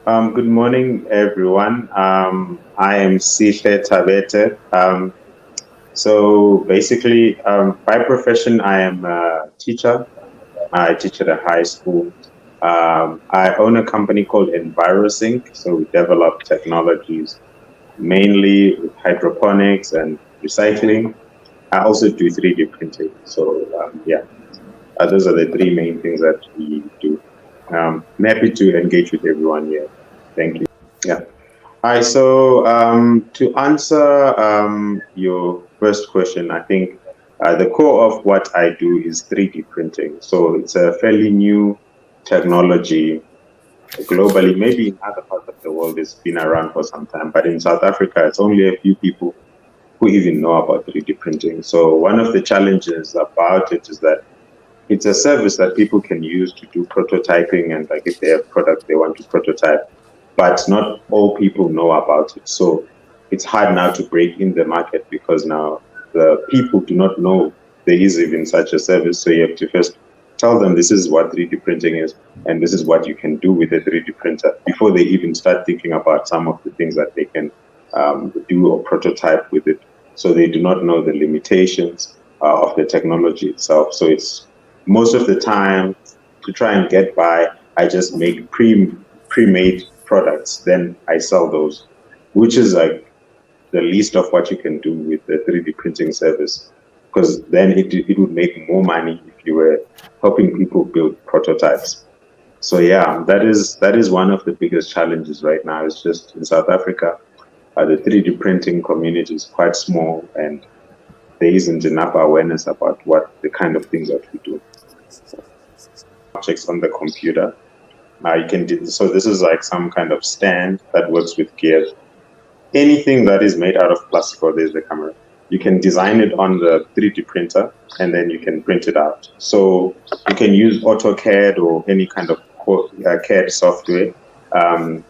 Good morning, everyone. I am Sihle Tabete. So basically, by profession, I am a teacher. I teach at a high school. I own a company called EnviroSync. So we develop technologies mainly with hydroponics and recycling. I also do 3D printing. So yeah, those are the three main things that we do. I'm happy to engage with everyone here. Thank you. Yeah. Hi. So to answer your first question, I think the core of what I do is 3D printing. So it's a fairly new technology globally. Maybe in other parts of the world, it's been around for some time, but in South Africa, it's only a few people who even know about 3D printing. So one of the challenges about it is that it's a service that people can use to do prototyping, and like if they have products they want to prototype, but not all people know about it. So it's hard now to break in the market because now the people do not know there is even such a service. So you have to first tell them this is what 3D printing is and this is what you can do with a 3D printer before they even start thinking about some of the things that they can do or prototype with it. So they do not know the limitations of the technology itself. So it's most of the time to try and get by, I just make pre-made products, then I sell those, which is like the least of what you can do with the 3D printing service, because then it would make more money if you were helping people build prototypes. So yeah, that is one of the biggest challenges right now. It's just in South Africa, the 3D printing community is quite small, and there isn't enough awareness about what the kind of things that we do. Objects on the computer. You can do so. This is like some kind of stand that works with gears. Anything that is made out of plastic, or there's the camera, you can design it on the 3D printer, and then you can print it out. So you can use AutoCAD or any kind of CAD software, and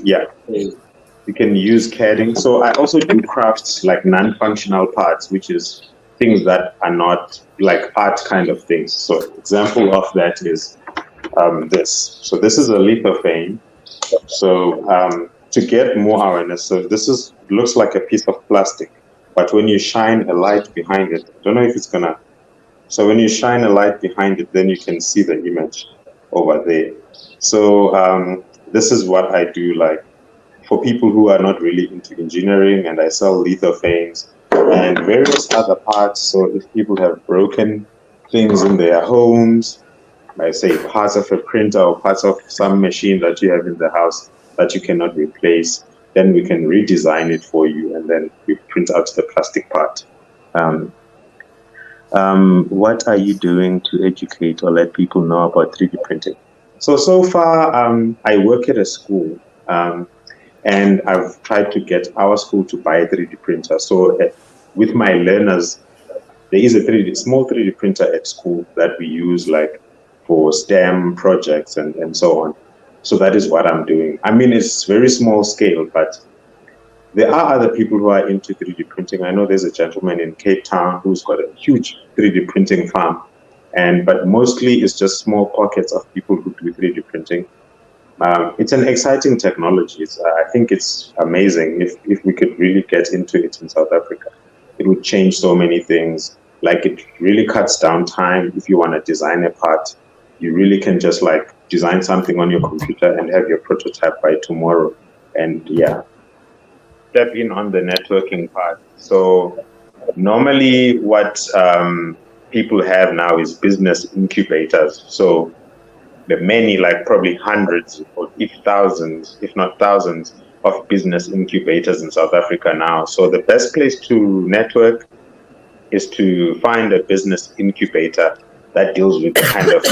yeah, you can use CADing. So I also do crafts like non-functional parts, which is things that are not like art kind of things. So example of that is this. So this is a lithophane. So to get more awareness, so this is looks like a piece of plastic, but when you shine a light behind it, I don't know if it's gonna. So when you shine a light behind it, then you can see the image over there. So this is what I do, like for people who are not really into engineering, and I sell lithophanes and various other parts. So if people have broken things in their homes, I say parts of a printer or parts of some machine that you have in the house that you cannot replace, then we can redesign it for you, and then we print out the plastic part. Um, what are you doing to educate or let people know about 3D printing? So far, I work at a school, and I've tried to get our school to buy a 3D printer. So with my learners, there is a small 3D printer at school that we use like for STEM projects and so on. So that is what I'm doing. I mean, it's very small scale, but there are other people who are into 3D printing. I know there's a gentleman in Cape Town who's got a huge 3D printing farm, but mostly it's just small pockets of people who do 3D printing. It's an exciting technology. I think it's amazing if we could really get into it in South Africa. It would change so many things. Like it really cuts down time. If you want to design a part, you really can just like design something on your computer and have your prototype by tomorrow. And yeah, step in on the networking part. So normally what people have now is business incubators. So the many, like probably hundreds or if thousands, if not thousands, of business incubators in South Africa now. So the best place to network is to find a business incubator that deals with the kind of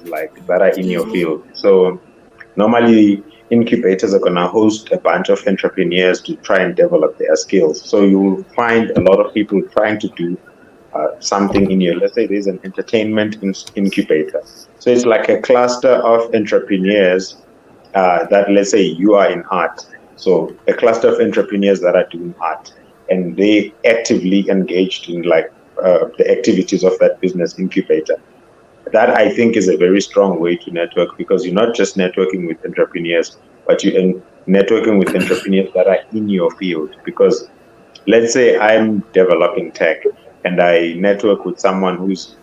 like that are in your field. So normally incubators are going to host a bunch of entrepreneurs to try and develop their skills. So you'll find a lot of people trying to do something in your, let's say there's an entertainment incubator. So it's like a cluster of entrepreneurs that, let's say you are in art. So a cluster of entrepreneurs that are doing art, and they actively engaged in like the activities of that business incubator. that I think is a very strong way to network, because you're not just networking with entrepreneurs, but you're networking with entrepreneurs that are in your field. Because let's say I'm developing tech and I network with someone who's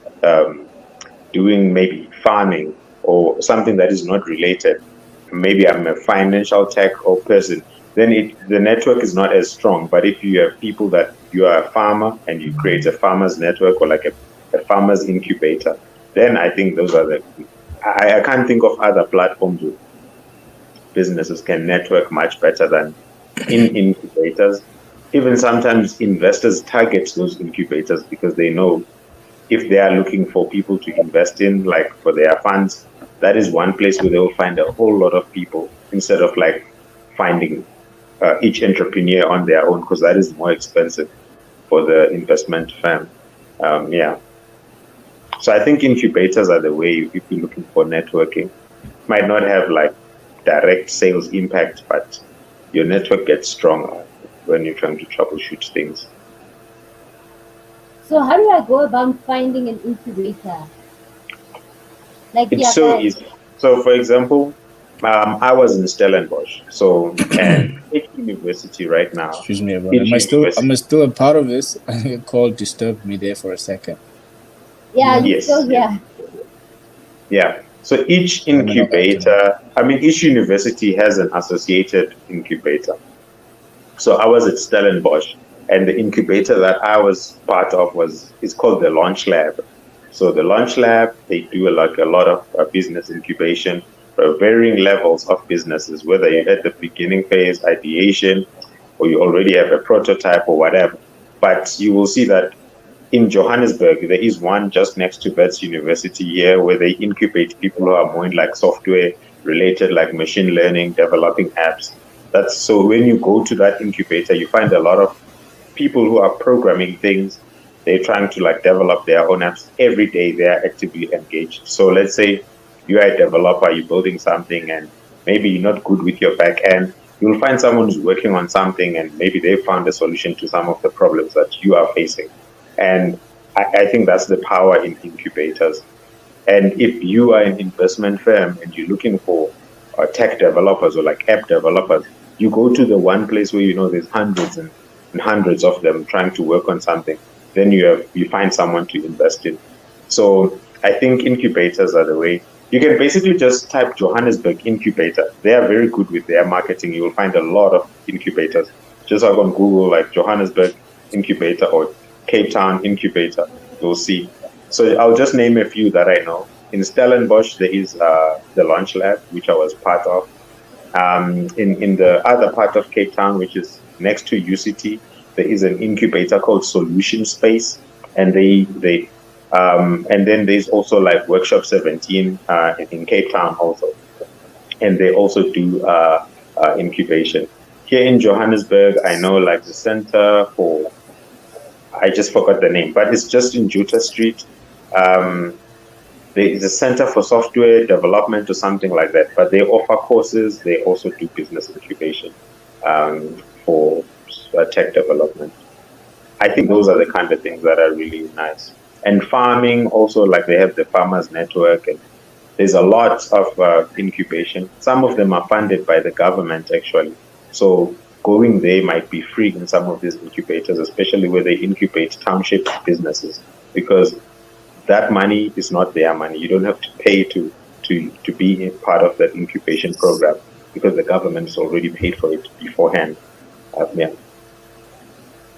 doing maybe farming or something that is not related. Maybe I'm a financial tech or person, then the network is not as strong. But if you have people that you are a farmer and you create a farmers network or like a farmers incubator, then I think those are I can't think of other platforms where businesses can network much better than in incubators. Even sometimes investors target those incubators because they know if they are looking for people to invest in, like for their funds, that is one place where they will find a whole lot of people instead of like finding each entrepreneur on their own, because that is more expensive for the investment firm. Yeah. So I think incubators are the way if you're looking for networking. Might not have like direct sales impact, but your network gets stronger when you're trying to troubleshoot things. So how do I go about finding an incubator? Like It's yeah, so easy. So, for example, I was in Stellenbosch, so and each university right now, Excuse me, everyone. each Am I university, still a part of this? A call disturbed me there for a second. yeah, you yes, still yes, here. yeah. So each Let me know back to me. incubator, I mean, each university has an associated incubator. So I was at Stellenbosch, and the incubator that I was part of was is called the Launch Lab. So the Launch Lab, they do like a lot of business incubation for varying levels of businesses, whether you're at the beginning phase, ideation, or you already have a prototype or whatever. But you will see that in Johannesburg, there is one just next to Wits University here where they incubate people who are more in like software related, like machine learning, developing apps. That's so when you go to that incubator, you find a lot of people who are programming things. They're trying to like develop their own apps every day. They are actively engaged. So let's say you are a developer, you're building something, and maybe you're not good with your back end. You'll find someone who's working on something, and maybe they found a solution to some of the problems that you are facing. And I think that's the power in incubators. And if you are an investment firm and you're looking for tech developers or like app developers, you go to the one place where you know there's hundreds and hundreds of them trying to work on something. Then you find someone to invest in. So I think incubators are the way. You can basically just type Johannesburg incubator. They are very good with their marketing. You will find a lot of incubators. Just like on Google, like Johannesburg incubator or Cape Town incubator. You'll see. So I'll just name a few that I know. In Stellenbosch, there is the Launch Lab, which I was part of. In the other part of Cape Town, which is next to UCT, there is an incubator called Solution Space, and and then there's also like Workshop 17 in Cape Town also, and they also do incubation. Here in Johannesburg, I know like the Center for, I just forgot the name, but it's just in Juta Street. Um, there is a Center for Software Development or something like that, but they offer courses. They also do business incubation for tech development. I think those are the kind of things that are really nice. And farming also, like they have the farmers network, and there's a lot of incubation. Some of them are funded by the government actually. So going there might be free in some of these incubators, especially where they incubate township businesses, because that money is not their money. You don't have to pay to be a part of that incubation program because the government has already paid for it beforehand. Yeah.